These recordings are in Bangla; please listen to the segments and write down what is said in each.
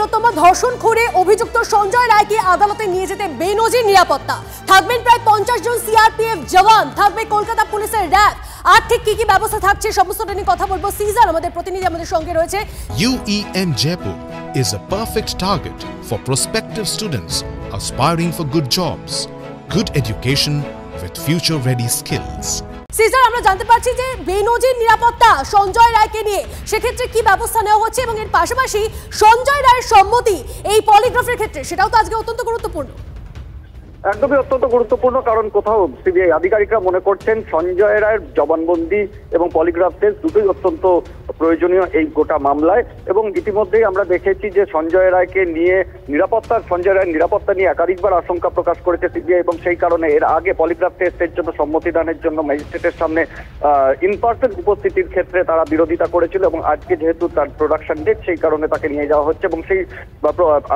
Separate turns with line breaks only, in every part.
তিলোত্তম ধর্ষণ করে অভিযুক্ত সঞ্জয় রায়কে আদালতে নিয়ে যেতে বেনজির নিরাপত্তা। থাকবেন প্রায় 50 জন সিআরপিএফ জওয়ান, থাকবে কলকাতা পুলিশের র্যাব। আর ঠিক কি কি ব্যবস্থা থাকছে সমস্তটা নিয়ে কথা বলবো। সিজার আমাদের প্রতিনিধি আমাদের সঙ্গে রয়েছে।
UEM Jaipur is a perfect target for prospective students aspiring for good jobs, good education with future-ready skills.
সিজার, আমরা জানতে পারছি যে বেনজির নিরাপত্তা সঞ্জয় রায়কে নিয়ে, সেক্ষেত্রে কি ব্যবস্থা নেওয়া হচ্ছে এবং এর পাশাপাশি সঞ্জয় রায়ের সম্মতি এই পলিগ্রাফের ক্ষেত্রে, সেটাও তো আজকে অত্যন্ত গুরুত্বপূর্ণ।
একদমই অত্যন্ত গুরুত্বপূর্ণ, কারণ কোথাও সিবিআই আধিকারিকরা মনে করছেন সঞ্জয় রায়ের জবানবন্দি এবং পলিগ্রাফ টেস্ট দুটোই অত্যন্ত প্রয়োজনীয় এই গোটা মামলায়। এবং ইতিমধ্যেই আমরা দেখেছি যে সঞ্জয় রায়কে নিয়ে সঞ্জয় রায়ের নিরাপত্তা নিয়ে একাধিকবার আশঙ্কা প্রকাশ করেছে সিবিআই, এবং সেই কারণে এর আগে পলিগ্রাফ টেস্টের জন্য সম্মতি দানের জন্য ম্যাজিস্ট্রেটের সামনে ইন পার্সন উপস্থিতির ক্ষেত্রে তারা বিরোধিতা করেছিল। এবং আজকে যেহেতু তার প্রোডাকশন ডেট, সেই কারণে তাকে নিয়ে যাওয়া হচ্ছে এবং সেই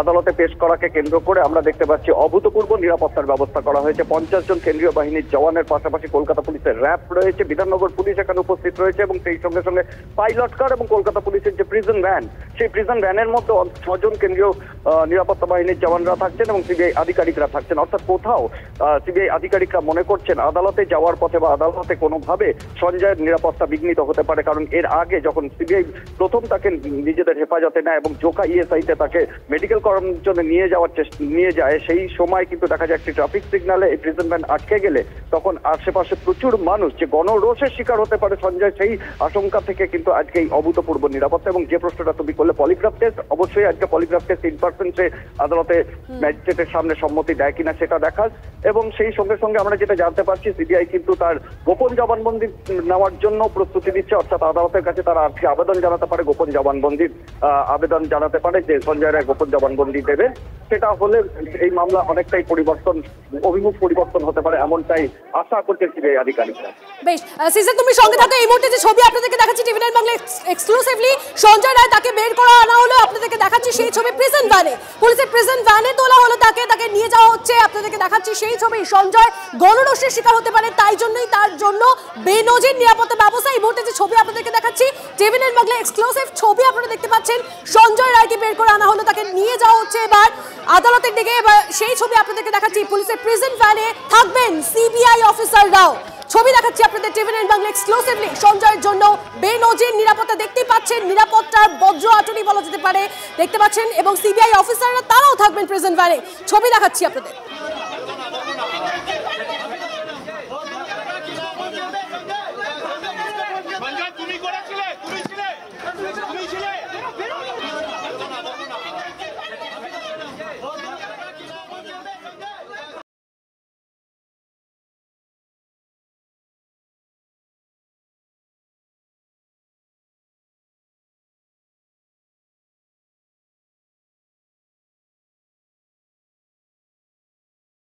আদালতে পেশ করাকে কেন্দ্র করে আমরা দেখতে পাচ্ছি অভূতপূর্ব নিরাপত্তার ব্যবস্থা করা হয়েছে। 50 জন কেন্দ্রীয় বাহিনীর জওয়ানের পাশাপাশি কলকাতা পুলিশের র্যাব রয়েছে, বিধাননগর পুলিশ এখানে উপস্থিত রয়েছে এবং সেই সঙ্গে সঙ্গে পাইলট কার এবং কলকাতা পুলিশের যে প্রিজন ভ্যান, সেই প্রিজন ভ্যানের মধ্যে 6 জন কেন্দ্রীয় নিরাপত্তা বাহিনীর জওয়ানরা থাকছেন এবং সিবিআই আধিকারিকরা থাকছেন। অর্থাৎ কোথাও সিবিআই আধিকারিকরা মনে করছেন আদালতে যাওয়ার পথে বা আদালতে কোনোভাবে সঞ্জয়ের নিরাপত্তা বিঘ্নিত হতে পারে। কারণ এর আগে যখন সিবিআই প্রথম তাকে নিজেদের হেফাজতে নেয় এবং জোকা ইএসআইতে তাকে মেডিকেল করানোর জন্য নিয়ে যায়, সেই সময় কিন্তু দেখা যায় একটি ট্রাফিক সিগন্যালে এই প্রিজন ভ্যান আটকে গেলে তখন আশেপাশে প্রচুর মানুষ যে গণরোষের শিকার হতে পারে সঞ্জয়, সেই আশঙ্কা থেকে কিন্তু আজকে এই অভূতপূর্ব নিরাপত্তা। এবং যে প্রশ্নটা তুমি করলে পলিগ্রাফ টেস্ট, অবশ্যই আজকে পলিগ্রাফ টেস্ট ইন পার্সন আদালতে ম্যাজিস্ট্রেটের সামনে সম্মতি দেয় কিনা সেটা দেখার। এবং সেই সঙ্গে সঙ্গে আমরা যেটা জানতে পারছি সিবিআই কিন্তু তার গোপন জবানবন্দি নেওয়ার জন্য প্রস্তুতি দিচ্ছে, অর্থাৎ আদালতের কাছে তারা আজকে আবেদন জানাতে পারে, গোপন জবানবন্দির আবেদন জানাতে পারে যে সঞ্জয় রায় গোপন জবানবন্দি দেবে। সেটা হলে এই মামলা অনেকটাই অভিমুখ পরিবর্তন হতে পারে, এমনটাই আশা করছেন সিবিআই আধিকারিকরা।
বেশ সিজার, তুমি সঙ্গে থাকো। এই মুহূর্তে যে ছবি আপনাদেরকে দেখাচ্ছি টিভি9 বাংলা এক্সক্লুসিভলি, সঞ্জয় রায় তাকে বের করা আনা হলো, আপনাদেরকে দেখাচ্ছি সেই ছবি। প্রিজন ভ্যানে, পুলিশের প্রিজন ভ্যানে তোলা হলো তাকে নিয়ে যাওয়া হচ্ছে, আপনাদেরকে দেখাচ্ছি সেই ছবি। সঞ্জয় গণরোষের শিকার হতে পারে, তাই জন্যই তার জন্য বেনজির নিরাপত্তা ব্যবস্থা। এই মুহূর্তে যে ছবি আপনাদেরকে দেখাচ্ছি টিভি9 বাংলা এক্সক্লুসিভ ছবি, আপনারা দেখতে পাচ্ছেন সঞ্জয় রায়কে বের করে আনা হলো, তাকে নিয়ে যাওয়া হচ্ছে এবার আদালতের দিকে। সেই ছবি আপনাদেরকে দেখাচ্ছি, পুলিশের প্রিজন ভ্যানে থাকবেন সিবিআই অফিসাররাও। ছবি দেখাচ্ছি আপনাদের টিভি9 বাংলা এক্সক্লুসিভলি। সঞ্জয়ের জন্য বেনজির নিরাপত্তা দেখতে পাচ্ছেন, নিরাপত্তার বজ্র আটুনি বলা যেতে পারে, দেখতে পাচ্ছেন। এবং সিবিআই অফিসাররা তারাও থাকবেন প্রিজন ভ্যানে, ছবি দেখাচ্ছি আপনাদের।